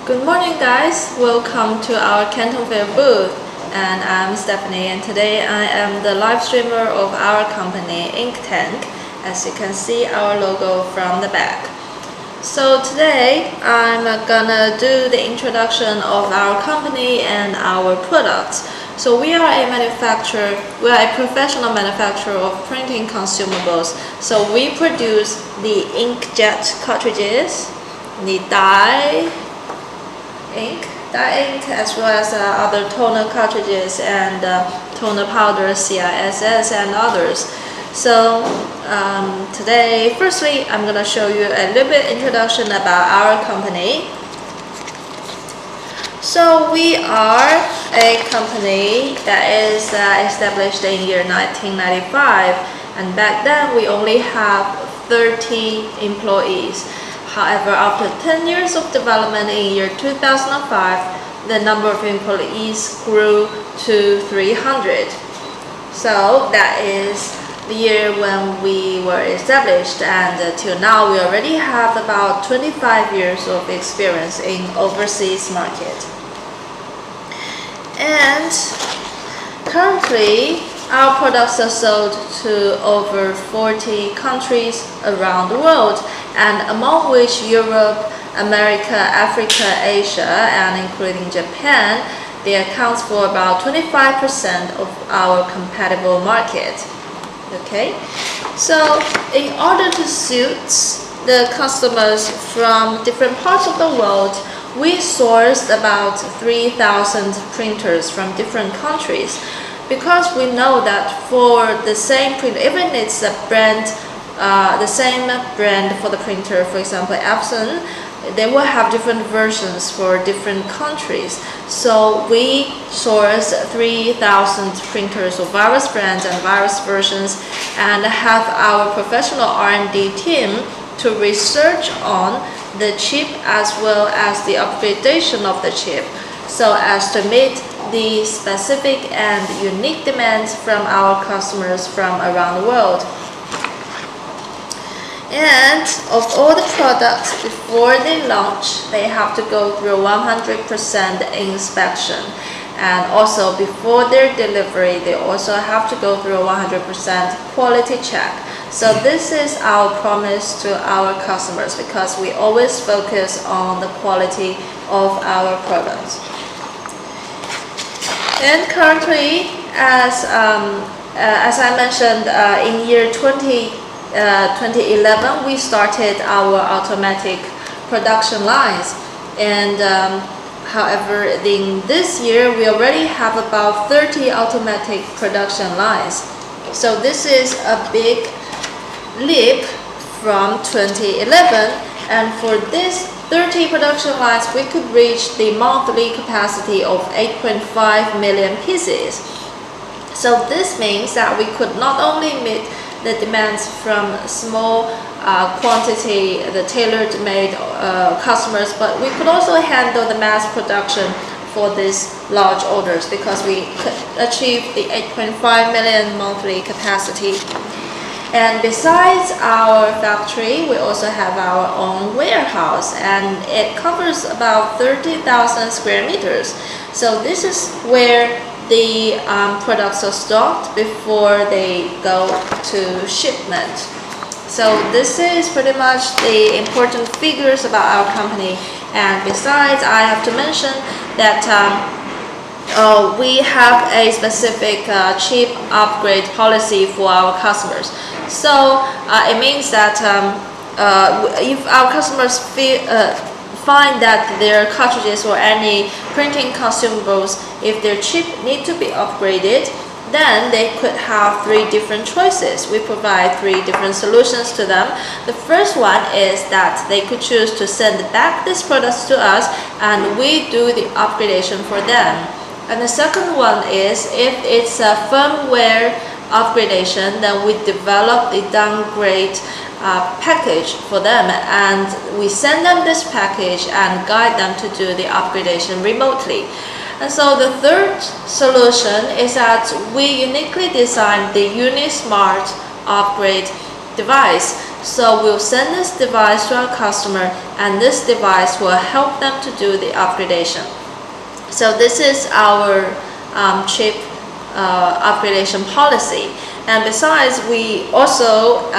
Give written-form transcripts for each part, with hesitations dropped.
Good morning, guys. Welcome to our Canton Fair booth. And I'm Stephanie, and today I am the live streamer of our company, Ink Tank. As you can see our logo from the back. So today I'm gonna do the introduction of our company and our products. So we are a manufacturer, we are a professional manufacturer of printing consumables. So we produce the inkjet cartridges, the dye ink, as well as other toner cartridges and toner powders, CISS, and others. So today, firstly, I'm going to show you a little bit introduction about our company. So we are a company that is established in year 1995, and back then we only have 30 employees. However, after 10 years of development in year 2005, the number of employees grew to 300. So that is the year when we were established, and till now we already have about 25 years of experience in overseas market. And currently, our products are sold to over 40 countries around the world, and among which Europe, America, Africa, Asia, and including Japan, they account for about 25% of our compatible market. Okay, so in order to suit the customers from different parts of the world, we sourced about 3,000 printers from different countries, because we know that for the same printer, even it's a brand, the same brand for the printer, for example Epson, they will have different versions for different countries. So we source 3,000 printers of various brands and various versions, and have our professional R&D team to research on the chip as well as the upgradation of the chip, so as to meet the specific and unique demands from our customers from around the world. And of all the products, before they launch, they have to go through 100% inspection. And also before their delivery, they also have to go through a 100% quality check. So this is our promise to our customers, because we always focus on the quality of our products. And currently, as I mentioned, in year 2011, we started our automatic production lines. And however, in this year, we already have about 30 automatic production lines. So this is a big leap from 2011, and for this 30 production lines, we could reach the monthly capacity of 8.5 million pieces. So this means that we could not only meet the demands from small quantity, the tailor-made customers, but we could also handle the mass production for these large orders, because we could achieve the 8.5 million monthly capacity. And besides our factory, we also have our own warehouse, and it covers about 30,000 square meters. So this is where the products are stocked before they go to shipment. So this is pretty much the important figures about our company. And besides, I have to mention that we have a specific chip upgrade policy for our customers. So it means that if our customers find that their cartridges or any printing consumables, if their chip need to be upgraded, then they could have 3 different choices. We provide 3 different solutions to them. The first one is that they could choose to send back these products to us, and we do the upgradation for them. And the second one is, if it's a firmware upgradation, then we develop the downgrade package for them, and we send them this package and guide them to do the upgradation remotely. And so the third solution is that we uniquely designed the UniSmart upgrade device. So we'll send this device to our customer, and this device will help them to do the upgradation. So this is our chip upgradation policy. And besides, we also,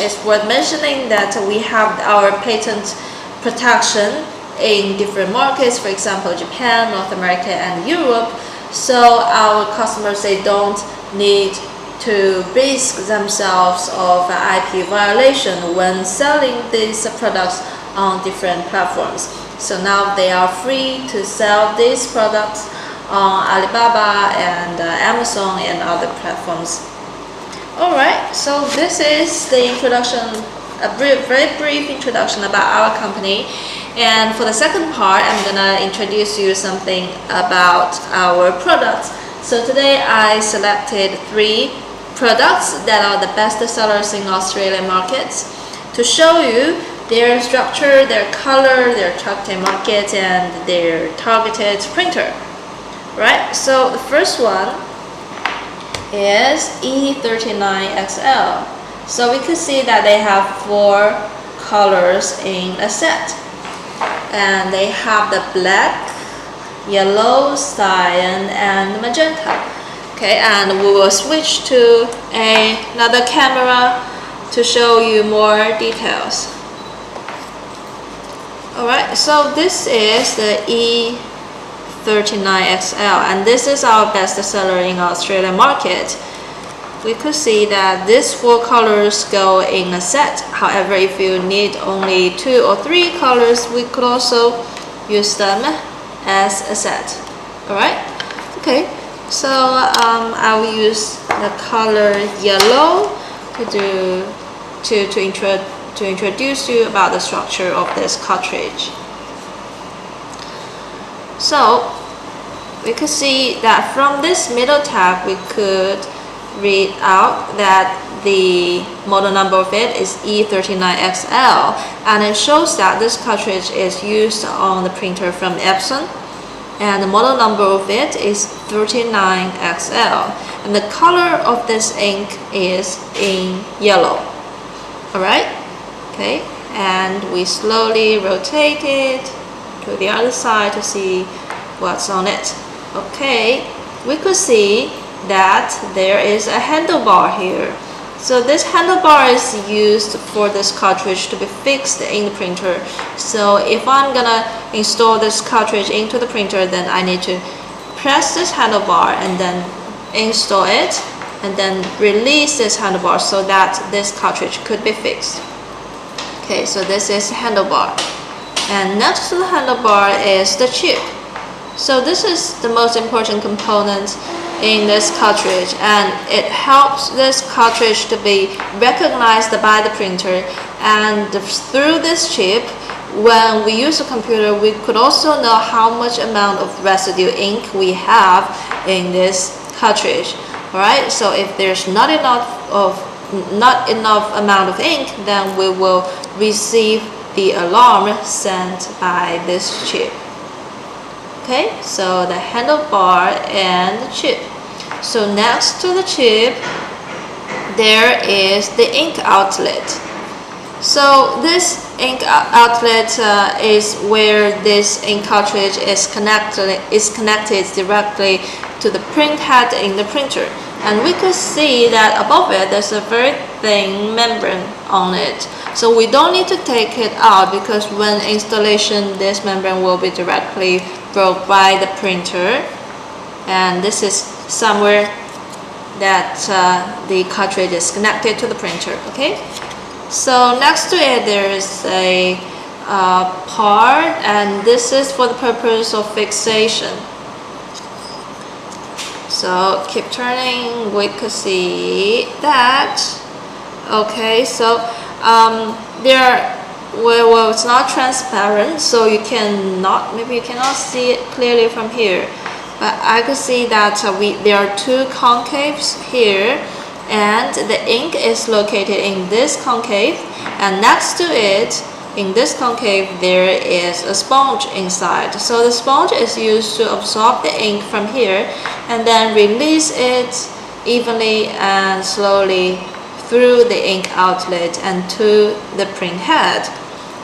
it's worth mentioning that we have our patent protection in different markets, for example, Japan, North America, and Europe. So our customers, they don't need to risk themselves of IP violation when selling these products on different platforms. So now they are free to sell these products on Alibaba and Amazon and other platforms. Alright, so this is the introduction, a very brief introduction about our company. And for the second part, I'm gonna introduce you something about our products. So today I selected 3 products that are the best sellers in Australian markets to show you their structure, their color, their target market, and their targeted printer. Right, so the first one is E39XL. So we could see that they have 4 colors in a set, and they have the black, yellow, cyan, and magenta. Okay, and we will switch to another camera to show you more details. Alright, so this is the E39XL, and this is our best seller in Australian market. We could see that these 4 colors go in a set. However, if you need only 2 or 3 colors, we could also use them as a set. Alright, okay, so I will use the color yellow to introduce you about the structure of this cartridge. So we could see that from this middle tab we could read out that the model number of it is E39XL, and it shows that this cartridge is used on the printer from Epson, and the model number of it is 39XL, and the color of this ink is in yellow. Alright, okay, and we slowly rotate it to the other side to see what's on it. Okay, we could see that there is a handlebar here. So this handlebar is used for this cartridge to be fixed in the printer. So if I'm gonna install this cartridge into the printer, then I need to press this handlebar and then install it, and then release this handlebar so that this cartridge could be fixed. Okay, so this is handlebar, and next to the handlebar is the chip. So this is the most important component in this cartridge, and it helps this cartridge to be recognized by the printer, and through this chip, when we use a computer, we could also know how much amount of residue ink we have in this cartridge. Alright, so if there's not enough amount of ink, then we will receive the alarm sent by this chip. Okay, so the handlebar and the chip. So next to the chip, there is the ink outlet. So this ink outlet is where this ink cartridge is connected directly to the print head in the printer. And we could see that above it there's a very thin membrane on it. So we don't need to take it out, because when installation, this membrane will be directly broke by the printer, and this is somewhere that the cartridge is connected to the printer. Okay, so next to it there is a part, and this is for the purpose of fixation. So keep turning, we could see that. Okay, so well, it's not transparent, so maybe you cannot see it clearly from here, but I could see that there are 2 concaves here, and the ink is located in this concave, and next to it, in this concave, there is a sponge inside. So the sponge is used to absorb the ink from here and then release it evenly and slowly through the ink outlet and to the print head.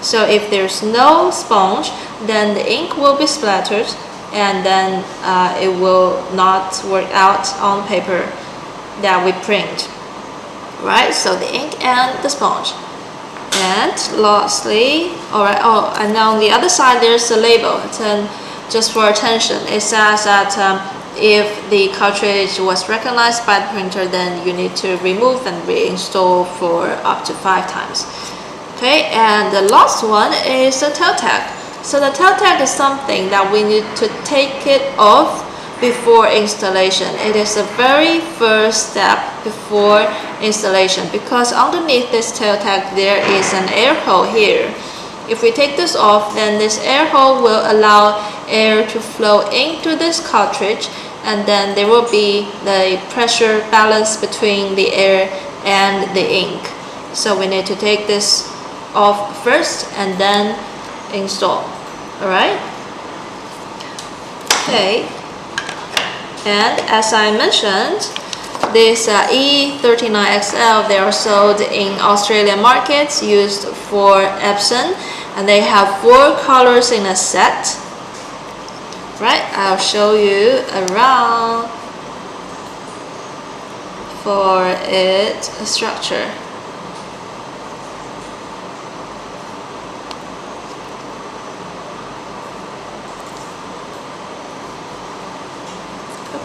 So if there's no sponge, then the ink will be splattered, and then it will not work out on paper that we print. Right, so the ink and the sponge. And lastly, and on the other side there's a label. Just for attention, it says that if the cartridge was recognized by the printer, then you need to remove and reinstall for up to 5 times. Okay, and the last one is the tail tag. So the tail tag is something that we need to take it off before installation. It is the very first step before installation, because underneath this tail tag there is an air hole here. If we take this off, then this air hole will allow air to flow into this cartridge, and then there will be the pressure balance between the air and the ink. So we need to take this off first and then install. Alright? Okay. And as I mentioned, this E39XL, they are sold in Australian markets, used for Epson, and they have 4 colors in a set. Right, I'll show you around for its structure.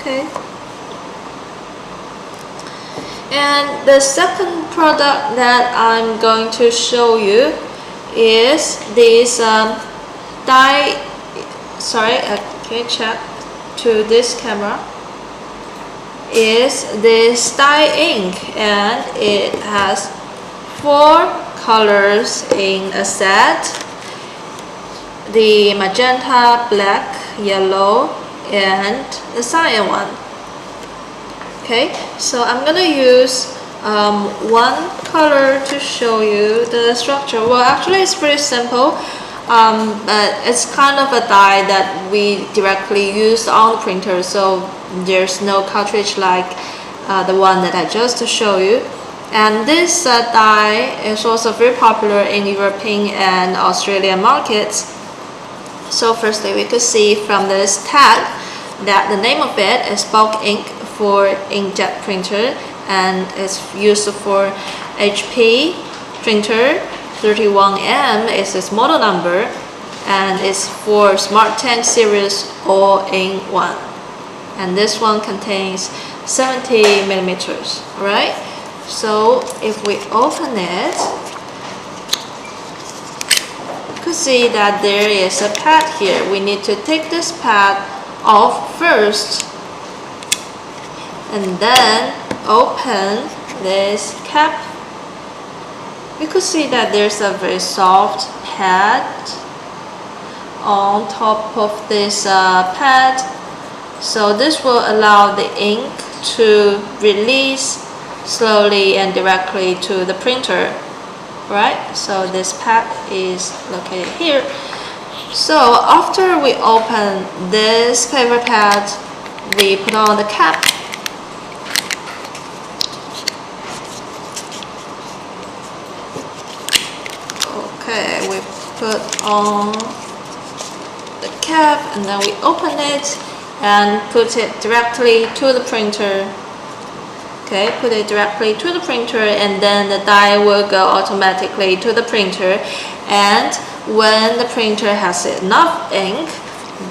Okay. And the second product that I'm going to show you is this check to this camera. Is this dye ink, and it has 4 colors in a set: the magenta, black, yellow, and the cyan one. Okay, so I'm gonna use one color to show you the structure. Well, actually it's pretty simple, but it's kind of a dye that we directly use on the printer, so there's no cartridge like the one that I just showed you. And this dye is also very popular in European and Australian markets. So firstly, we could see from this tag that the name of it is bulk ink for inkjet printer, and it's used for HP printer. 31M is its model number, and it's for Smart Tank series all-in-one. And this one contains 70 millimeters. Right? So if we open it, you can see that there is a pad here. We need to take this pad off first, and then open this cap. You could see that there's a very soft pad on top of this pad, so this will allow the ink to release slowly and directly to the printer. Right? So this pad is located here. So after we open this paper pad, we put on the cap. Okay, we put on the cap, and then we open it and put it directly to the printer. Okay, put it directly to the printer, and then the dye will go automatically to the printer. And when the printer has enough ink,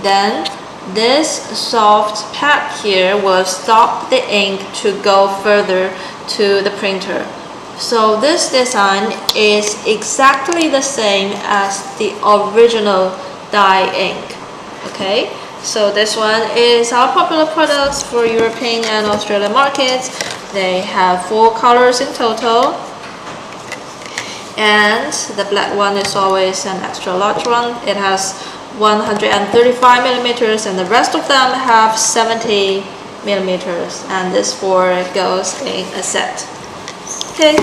then this soft pad here will stop the ink to go further to the printer. So this design is exactly the same as the original dye ink. Okay, so this one is our popular products for European and Australian markets. They have 4 colors in total, and the black one is always an extra large one. It has 135 millimeters, and the rest of them have 70 millimeters, and this 4 goes in a set. Okay,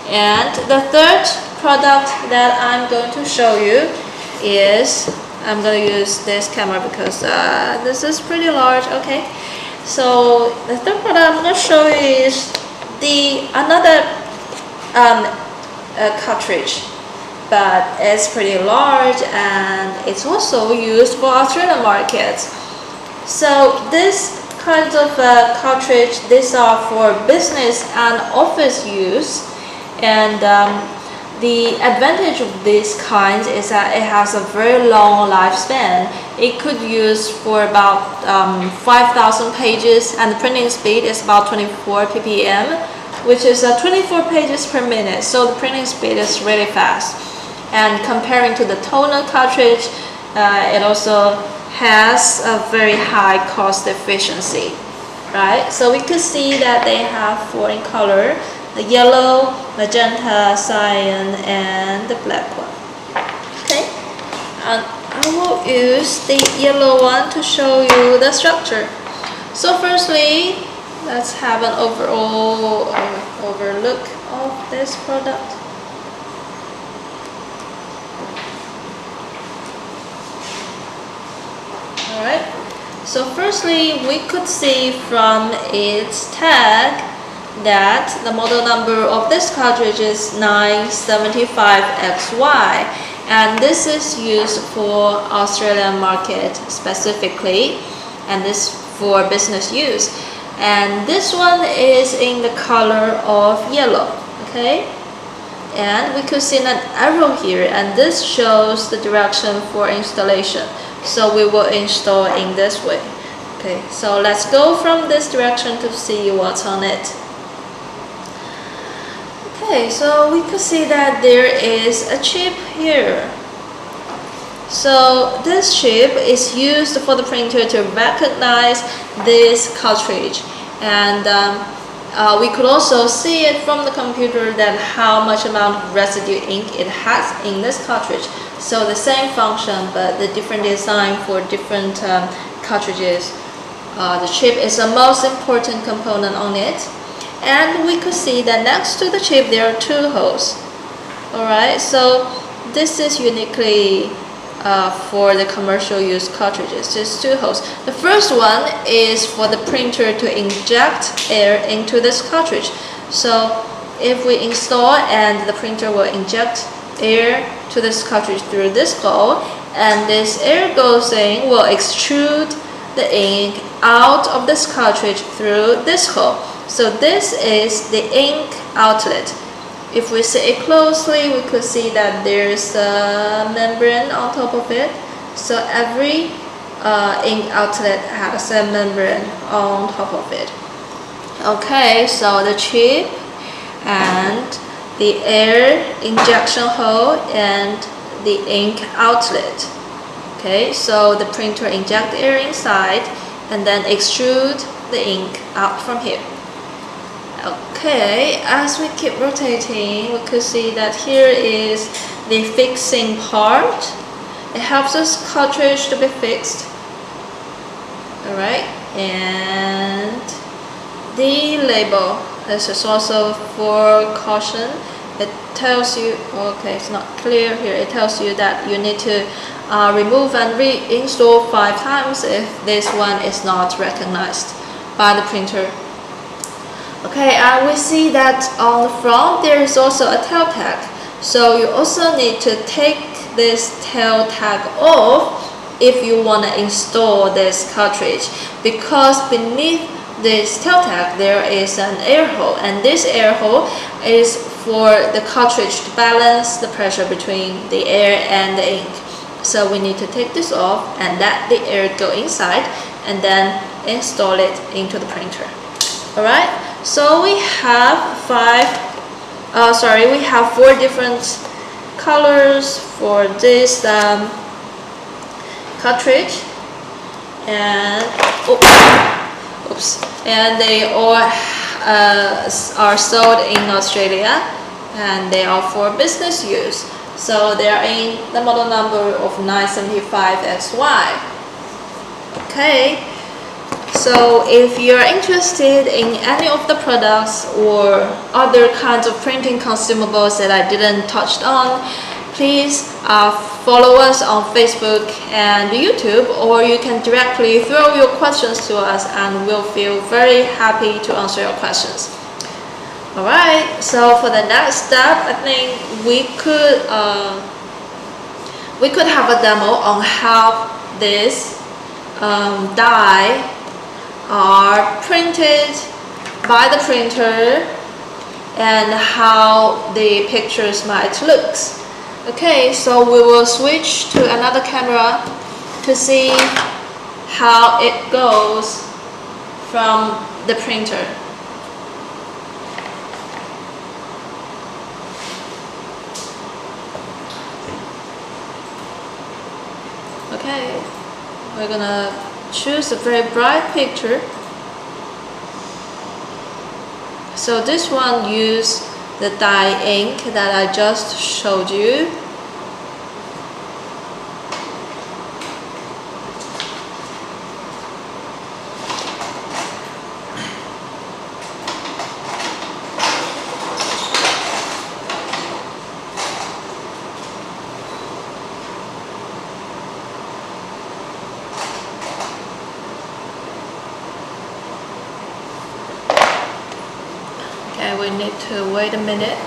and the third product that I'm going to show you is, I'm going to use this camera because this is pretty large. Okay, so the third product I'm going to show you is the another cartridge, but it's pretty large and it's also used for Australian markets. So this kind of cartridge, these are for business and office use, and the advantage of these kinds is that it has a very long lifespan. It could use for about 5,000 pages, and the printing speed is about 24 ppm, which is 24 pages per minute. So the printing speed is really fast. And comparing to the toner cartridge, it also has a very high cost efficiency, right? So we could see that they have four in color: the yellow, magenta, cyan, and the black one. Okay, and I will use the yellow one to show you the structure. So firstly, let's have an overall overlook of this product. Alright, so firstly we could see from its tag that the model number of this cartridge is 975XY, and this is used for Australian market specifically, and this for business use. And this one is in the color of yellow, okay? And we could see an arrow here, and this shows the direction for installation. So we will install in this way. Okay, so let's go from this direction to see what's on it. Okay, so we could see that there is a chip here. So this chip is used for the printer to recognize this cartridge, and we could also see it from the computer that how much amount of residue ink it has in this cartridge. So the same function, but the different design for different cartridges. The chip is the most important component on it, and we could see that next to the chip there are two holes. Alright, so this is uniquely for the commercial use cartridges. There's two holes. The first one is for the printer to inject air into this cartridge. So if we install, and the printer will inject air to this cartridge through this hole, and this air goes in, will extrude the ink out of this cartridge through this hole. So this is the ink outlet. If we see it closely, we could see that there's a membrane on top of it. So every ink outlet has a membrane on top of it. Okay, so the chip and the air injection hole and the ink outlet. Okay, so the printer inject air inside and then extrude the ink out from here. Okay, as we keep rotating, we could see that here is the fixing part. It helps this cartridge to be fixed. Alright, and the label. This is also for caution. It tells you, okay, it's not clear here. It tells you that you need to remove and reinstall 5 times if this one is not recognized by the printer. Okay, and we see that on the front there is also a tail tag. So you also need to take this tail tag off if you want to install this cartridge, because beneath this tail tag there is an air hole, and this air hole is for the cartridge to balance the pressure between the air and the ink. So we need to take this off and let the air go inside and then install it into the printer. Alright, so we have 4 different colors for this cartridge, and and they all are sold in Australia, and they are for business use. So they are in the model number of 975XY. Okay, so if you're interested in any of the products or other kinds of printing consumables that I didn't touch on, please follow us on Facebook and YouTube, or you can directly throw your questions to us and we'll feel very happy to answer your questions. Alright, so for the next step, I think we could have a demo on how this die are printed by the printer and how the pictures might look. Okay, so we will switch to another camera to see how it goes from the printer. Okay, we're gonna choose a very bright picture. So this one use the dye ink that I just showed you. Okay, we need to wait a minute.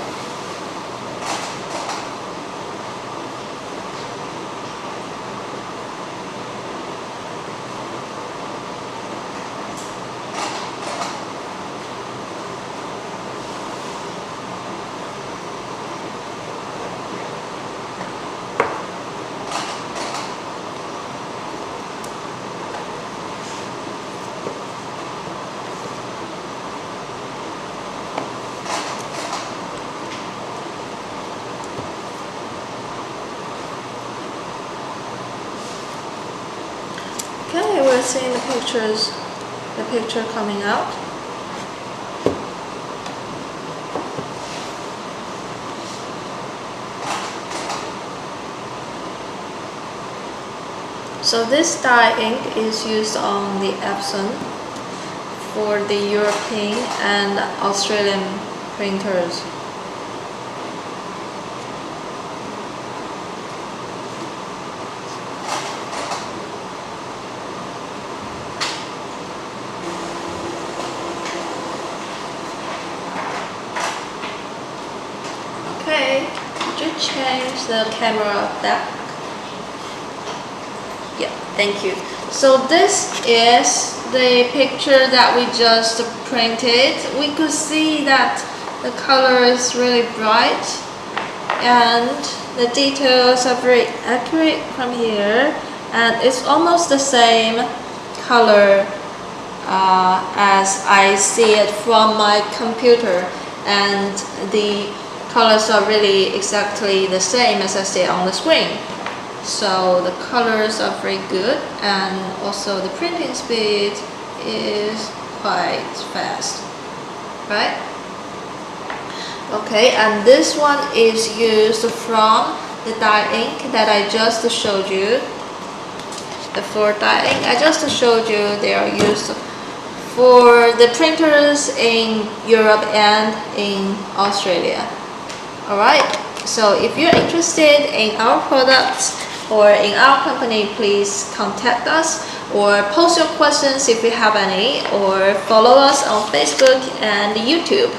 Okay, we're seeing the picture coming out. So this dye ink is used on the Epson for the European and Australian printers. Okay, could you change the camera back? Yeah, thank you. So this is the picture that we just printed. We could see that the color is really bright and the details are very accurate from here, and it's almost the same color as I see it from my computer, and the colors are really exactly the same as I see it on the screen. So the colors are very good, and also the printing speed is quite fast, right? Okay, and this one is used from the dye ink that I just showed you. The 4 dye ink I just showed you, they are used for the printers in Europe and in Australia. Alright, so if you're interested in our products or in our company, please contact us or post your questions if you have any, or follow us on Facebook and YouTube.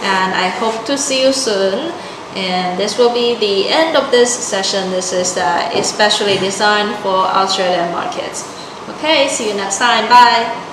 And I hope to see you soon. And this will be the end of this session. This is especially designed for Australian markets. Okay, see you next time. Bye.